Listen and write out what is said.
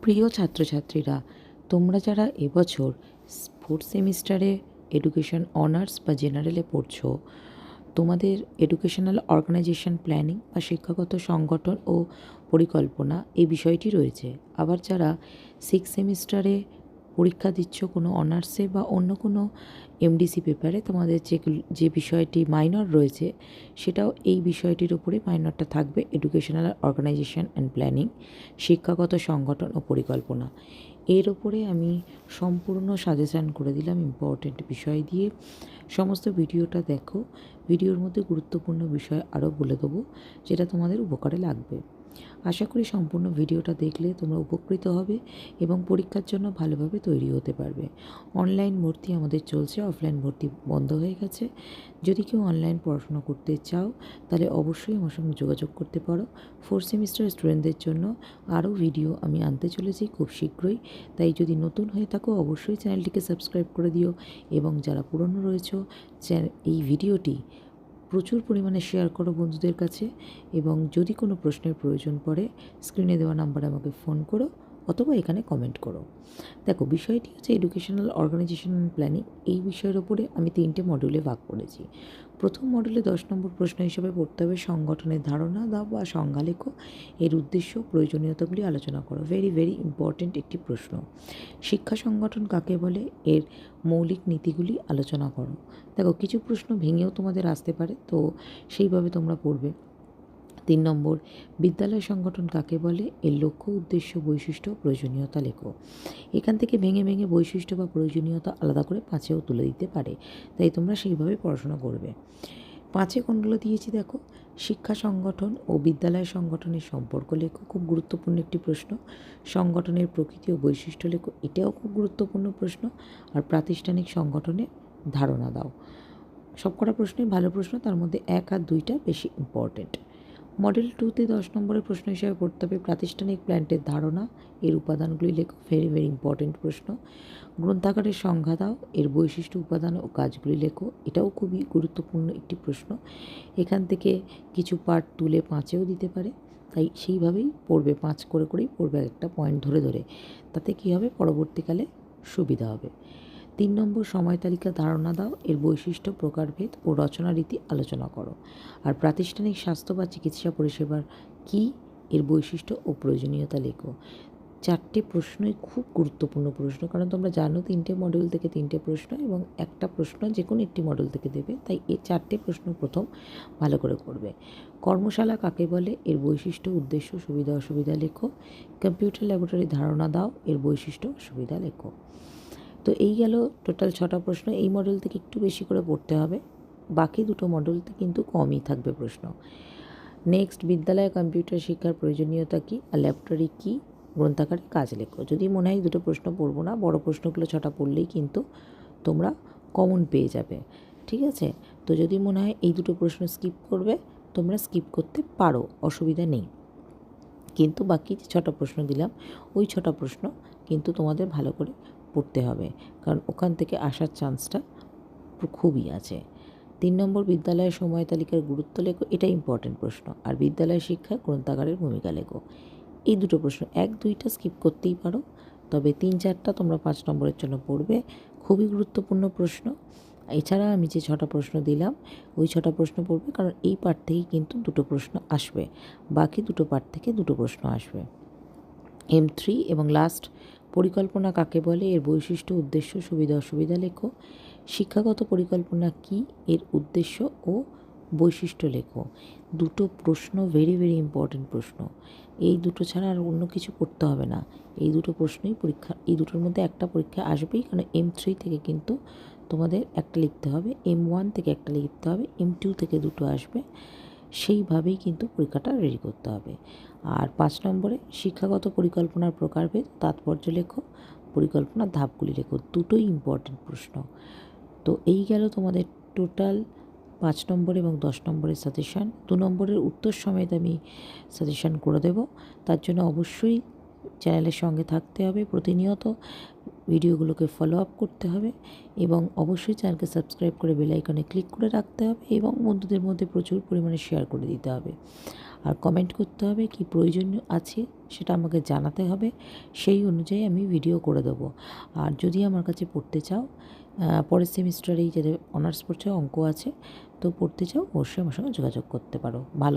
প্রিয় ছাত্রছাত্রীরা, তোমরা যারা এবছর ফোর্থ সেমিস্টারে এডুকেশন অনার্স বা জেনারেলে পড়ছো, তোমাদের এডুকেশনাল অর্গানাইজেশন প্ল্যানিং বা শিক্ষাগত সংগঠন ও পরিকল্পনা এই বিষয়টি রয়েছে। আবার যারা সিক্স সেমিস্টারে পরীক্ষা দিচ্ছ কোনো অনার্সে বা অন্য কোনো এমডিসি পেপারে, তোমাদের যে বিষয়টি মাইনর রয়েছে সেটাও এই বিষয়টির উপরে মাইনরটা থাকবে, এডুকেশনাল অর্গানাইজেশন অ্যান্ড প্ল্যানিং, শিক্ষাগত সংগঠন ও পরিকল্পনা। এর ওপরে আমি সম্পূর্ণ সাজেশান করে দিলাম ইম্পর্টেন্ট বিষয় দিয়ে। সমস্ত ভিডিওটা দেখো, ভিডিওর মধ্যে গুরুত্বপূর্ণ বিষয় আরও বলে দেবো যেটা তোমাদের উপকারে লাগবে। আশা করি সম্পূর্ণ ভিডিওটা দেখলে তোমরা উপকৃত হবে এবং পরীক্ষার জন্য ভালোভাবে তৈরি হতে পারবে। অনলাইন ভর্তি আমাদের চলছে, অফলাইন ভর্তি বন্ধ হয়ে গেছে। যদি কেউ অনলাইন পড়াশোনা করতে চাও তাহলে অবশ্যই আমার সঙ্গে যোগাযোগ করতে পারো। ফোর্থ সেমিস্টার স্টুডেন্টদের জন্য আরও ভিডিও আমি আনতে চলেছি খুব শীঘ্রই। তাই যদি নতুন হয়ে থাকো অবশ্যই চ্যানেলটিকে সাবস্ক্রাইব করে দিও এবং যারা পুরনো রয়েছো এই ভিডিওটি প্রচুর পরিমাণে শেয়ার করো বন্ধুদের কাছে। এবং যদি কোনো প্রশ্নের প্রয়োজন পড়ে স্ক্রিনে দেওয়া নাম্বারে আমাকে ফোন করো অথবা এখানে কমেন্ট করো। দেখো, বিষয়টি হচ্ছে এডুকেশনাল অর্গানাইজেশন অ্যান্ড প্ল্যানিং। এই বিষয়ের ওপরে আমি 3টে মডিউলে ভাগ করেছি। প্রথম মডিউলে 10 নম্বর প্রশ্ন হিসেবে পড়তে হবে সংগঠনের ধারণা দাও বা সংজ্ঞা লেখো, এর উদ্দেশ্য প্রয়োজনীয়তাগুলি আলোচনা করো। ভেরি ভেরি ইম্পর্টেন্ট একটি প্রশ্ন। শিক্ষা সংগঠন কাকে বলে, এর মৌলিক নীতিগুলি আলোচনা করো। দেখো, কিছু প্রশ্ন ভেঙেও তোমাদের আসতে পারে, তো সেইভাবে তোমরা পড়বে। 3 নম্বর, বিদ্যালয় সংগঠন কাকে বলে, এর লক্ষ্য, উদ্দেশ্য, বৈশিষ্ট্য, প্রয়োজনীয়তা লেখো। এখান থেকে ভেঙে ভেঙে বৈশিষ্ট্য বা প্রয়োজনীয়তা আলাদা করে 5এও তুলে দিতে পারে, তাই তোমরা সেইভাবে পড়াশোনা করবে। 5 কোনগুলো দিয়েছি দেখো, শিক্ষা সংগঠন ও বিদ্যালয় সংগঠনের সম্পর্ক লেখো, খুব গুরুত্বপূর্ণ একটি প্রশ্ন। সংগঠনের প্রকৃতি ও বৈশিষ্ট্য লেখো, এটাও খুব গুরুত্বপূর্ণ প্রশ্ন। আর প্রাতিষ্ঠানিক সংগঠনের ধারণা দাও। সবকটা প্রশ্নই ভালো প্রশ্ন, তার মধ্যে 1 আর 2টা বেশি ইম্পর্টেন্ট। মডেল 2তে 10 নম্বরের প্রশ্ন হিসাবে পড়তে হবে প্রাতিষ্ঠানিক প্ল্যান্টের ধারণা, এর উপাদানগুলি লেখো। ভেরি ভেরি ইম্পর্টেন্ট প্রশ্ন। গ্রন্থাগারের সংজ্ঞা দাও, এর বৈশিষ্ট্য, উপাদান ও কাজগুলি লেখো, এটাও খুবই গুরুত্বপূর্ণ একটি প্রশ্ন। এখান থেকে কিছু পার্ট তুলে 5এও দিতে পারে, তাই সেইভাবেই পড়বে, 5 করে করেই পড়বে, একটা পয়েন্ট ধরে ধরে। তাতে কী হবে, পরবর্তীকালে সুবিধা হবে। 3 নম্বর, সময় তালিকা ধারণা দাও, এর বৈশিষ্ট্য, প্রকারভেদ ও রচনা রীতি আলোচনা করো। আর প্রাতিষ্ঠানিক স্বাস্থ্য বা চিকিৎসা পরিষেবার কী, এর বৈশিষ্ট্য ও প্রয়োজনীয়তা লেখো। 4টে প্রশ্নই খুব গুরুত্বপূর্ণ প্রশ্ন, কারণ তোমরা জানো 3টে মডিউল থেকে 3টে প্রশ্ন এবং একটা প্রশ্ন যে কোনো একটি মডিউল থেকে দেবে, তাই এই 4টে প্রশ্ন প্রথম ভালো করে করবে। কর্মশালা কাকে বলে, এর বৈশিষ্ট্য, উদ্দেশ্য, সুবিধা অসুবিধা লেখো। কম্পিউটার ল্যাবরেটরি ধারণা দাও, এর বৈশিষ্ট্য, সুবিধা লেখো। তো এই গেল টোটাল 6টা প্রশ্ন। এই মডেল থেকে একটু বেশি করে পড়তে হবে, বাকি দুটো মডেলতে কিন্তু কমই থাকবে প্রশ্ন। নেক্সট, বিদ্যালয়ে কম্পিউটার শিক্ষার প্রয়োজনীয়তা কী আর ল্যাবরেটরি কী, গ্রন্থাগারে কাজ লেখো। যদি মনে হয় দুটো প্রশ্ন পড়বো না, বড় প্রশ্নগুলো 6টা পড়লেই কিন্তু তোমরা কমন পেয়ে যাবে, ঠিক আছে? তো যদি মনে হয় এই দুটো প্রশ্ন স্কিপ করবে, তোমরা স্কিপ করতে পারো, অসুবিধা নেই। কিন্তু বাকি যে 6টা প্রশ্ন দিলাম, ওই 6টা প্রশ্ন কিন্তু তোমাদের ভালো করে পড়তে হবে, কারণ ওখান থেকে আসার চান্সটা খুবই আছে। 3 নম্বর, বিদ্যালয়ের সময় তালিকার গুরুত্ব লেখো, এটা ইম্পর্টেন্ট প্রশ্ন। আর বিদ্যালয় শিক্ষায় গ্রন্থাগারের ভূমিকা লেখো। এই দুটো প্রশ্ন 1, 2টা স্কিপ করতেই পারো, তবে 3, 4টা তোমরা 5 নম্বরের জন্য পড়বে, খুবই গুরুত্বপূর্ণ প্রশ্ন। এছাড়া আমি যে 6টা প্রশ্ন দিলাম ওই 6টা প্রশ্ন পড়বে, কারণ এই পার্ট থেকে কিন্তু দুটো প্রশ্ন আসবে, বাকি দুটো পার্ট থেকে দুটো প্রশ্ন আসবে। M3 এবং লাস্ট, পরিকল্পনা কাকে বলে, এর বৈশিষ্ট্য, উদ্দেশ্য, সুবিধা অসুবিধা লেখো। শিক্ষাগত পরিকল্পনা কী, এর উদ্দেশ্য ও বৈশিষ্ট্য লেখো। দুটো প্রশ্ন ভেরি ভেরি ইম্পর্টেন্ট প্রশ্ন, এই দুটো ছাড়া আর অন্য কিছু করতে হবে না। এই দুটো প্রশ্নই পরীক্ষা, এই দুটোর মধ্যে একটা পরীক্ষা আসবেই, কারণ M3 থেকে কিন্তু তোমাদের একটা লিখতে হবে, M1 থেকে একটা লিখতে হবে, M2 থেকে দুটো আসবে, সেইভাবেই কিন্তু পরীক্ষাটা রেডি করতে হবে। আর 5 নম্বরে, শিক্ষাগত পরিকল্পনার প্রকারভেদ, তাৎপর্য লেখো, পরিকল্পনার ধাপগুলি লেখো। দুটোই ইম্পর্টেন্ট প্রশ্ন। তো এই গেল তোমাদের টোটাল 5 নম্বর এবং 10 নম্বরের সাজেশান। 2 নম্বরের উত্তর সমেত আমি সাজেশান করে দেব, তার জন্য অবশ্যই চ্যানেলের সঙ্গে থাকতে হবে, প্রতিনিয়ত ভিডিওগুলোকে ফলো আপ করতে হবে এবং অবশ্যই চ্যানেলকে সাবস্ক্রাইব করে বেল আইকনে ক্লিক করে রাখতে হবে এবং বন্ধুদের মধ্যে প্রচুর পরিমাণে শেয়ার করে দিতে হবে। আর কমেন্ট করতে হবে কি প্রয়োজন আছে সেটা আমাকে জানাতে হবে, সেই অনুযায়ী আমি ভিডিও করে দেবো। আর যদি আমার কাছে পড়তে চাও, পরের সেমিস্টারেই যাদের অনার্স পড়ছে, অঙ্ক আছে, তো পড়তে চাও, অবশ্যই আমার সঙ্গে যোগাযোগ করতে পারো। ভালো